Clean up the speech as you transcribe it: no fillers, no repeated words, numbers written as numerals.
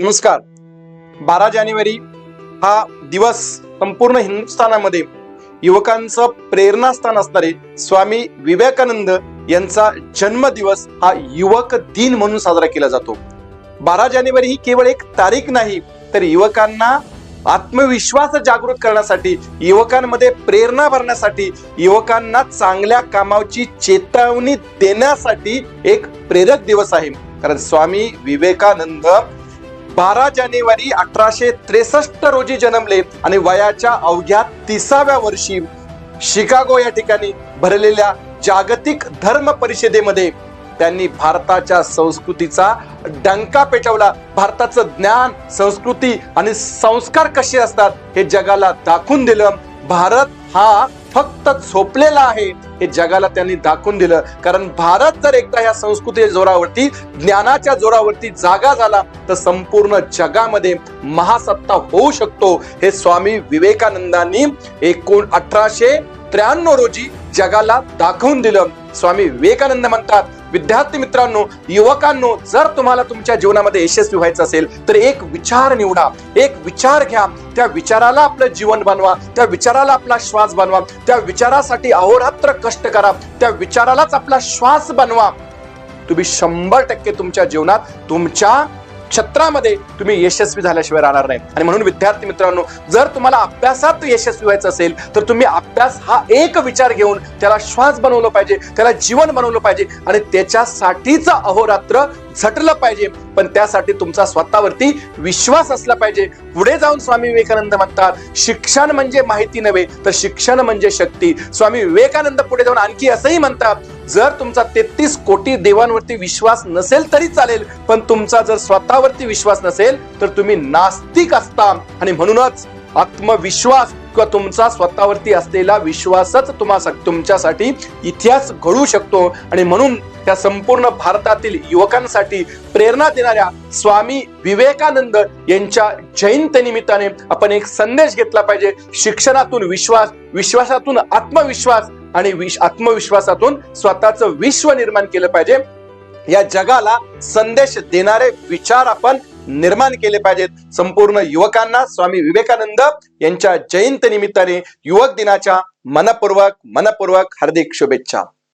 नमस्कार. 12 जानेवारी हा दिवस संपूर्ण हिंदुस्थानामध्ये युवकांचं प्रेरणास्थान असणारे स्वामी विवेकानंद यांचा जन्मदिवस हा युवक दिन म्हणून साजरा केला जातो. 12 जानेवारी ही केवळ एक तारीख नाही, तर युवकांना आत्मविश्वास जागृत करण्यासाठी, युवकांमध्ये प्रेरणा भरण्यासाठी, युवकांना चांगल्या कामाची चेतावणी देण्यासाठी एक प्रेरक दिवस आहे. कारण स्वामी विवेकानंद 12 जानेवारी 1863 रोजी जन्मले आणि वयाच्या अवघ्या 30व्या वर्षी शिकागो या ठिकाणी भरलेल्या जागतिक धर्म परिषदेमध्ये त्यांनी भारताच्या संस्कृतीचा डंका पेटवला. भारताचं ज्ञान, संस्कृती आणि संस्कार कसे असतात हे जगाला दाखवून दिलं. भारत हा फक्त झोपलेला आहे हे जगाला त्यांनी दाखवून दिलं. कारण भारत जर एकदा या संस्कृतीच्या जोरावरती, ज्ञानाच्या जोरावरती जागा झाला तर संपूर्ण जगामध्ये महासत्ता होऊ शकतो. हे स्वामी विवेकानंदांनी 1893 रोजी जगाला दाखवून दिलं. स्वामी विवेकानंद म्हणतात, विद्यार्थी मित्रांनो, युवकांनो, जर तुम्हाला तुमच्या जीवनामध्ये यशस्वी व्हायचं असेल तर एक विचार निवडा, एक विचार घ्या, त्या विचाराला आपलं जीवन बनवा, त्या विचाराला आपला श्वास बनवा, त्या विचारासाठी अहोरात्र कष्ट करा, त्या विचारालाच आपला श्वास बनवा. तुम्ही 100% तुमच्या जीवनात, तुमच्या क्षेत्रामध्ये तुम्ही यशस्वी झाल्याशिवाय राहणार नाही. आणि म्हणून विद्यार्थी मित्रांनो, जर तुम्हाला अभ्यासात यशस्वी व्हायचं असेल तर तुम्ही अभ्यास हा एक विचार घेऊन त्याला श्वास बनवलं पाहिजे, त्याला जीवन बनवलं पाहिजे आणि त्याच्यासाठीच अहोरात्र झटलं पाहिजे. पण त्यासाठी तुमचा स्वतःवरती विश्वास असला पाहिजे. पुढे जाऊन स्वामी विवेकानंद म्हणतात, शिक्षण म्हणजे माहिती नव्हे तर शिक्षण म्हणजे शक्ती. स्वामी विवेकानंद पुढे जाऊन आणखी असंही म्हणतात, जर तुमचा 33 कोटी देवांवरती विश्वास नसेल तरी चालेल, पण तुमचा जर स्वतःवरती विश्वास नसेल तर तुम्ही नास्तिक असता. आणि म्हणूनच आत्मविश्वास किंवा तुमचा स्वतःवरती असलेला विश्वासच तुमच्यासाठी इतिहास घडवू शकतो. आणि म्हणून त्या संपूर्ण भारतातील युवकांसाठी प्रेरणा देणाऱ्या स्वामी विवेकानंद यांच्या जयंती निमित्ताने आपण एक संदेश घेतला पाहिजे. शिक्षणातून विश्वास, विश्वासातून आत्मविश्वास आणि आत्मविश्वासातून स्वतःचं विश्व निर्माण केलं पाहिजे. या जगाला संदेश देणारे विचार आपण निर्माण केले पाहिजेत. संपूर्ण युवकांना स्वामी विवेकानंद यांच्या जयंती निमित्ताने युवक दिनाच्या मनपूर्वक हार्दिक शुभेच्छा.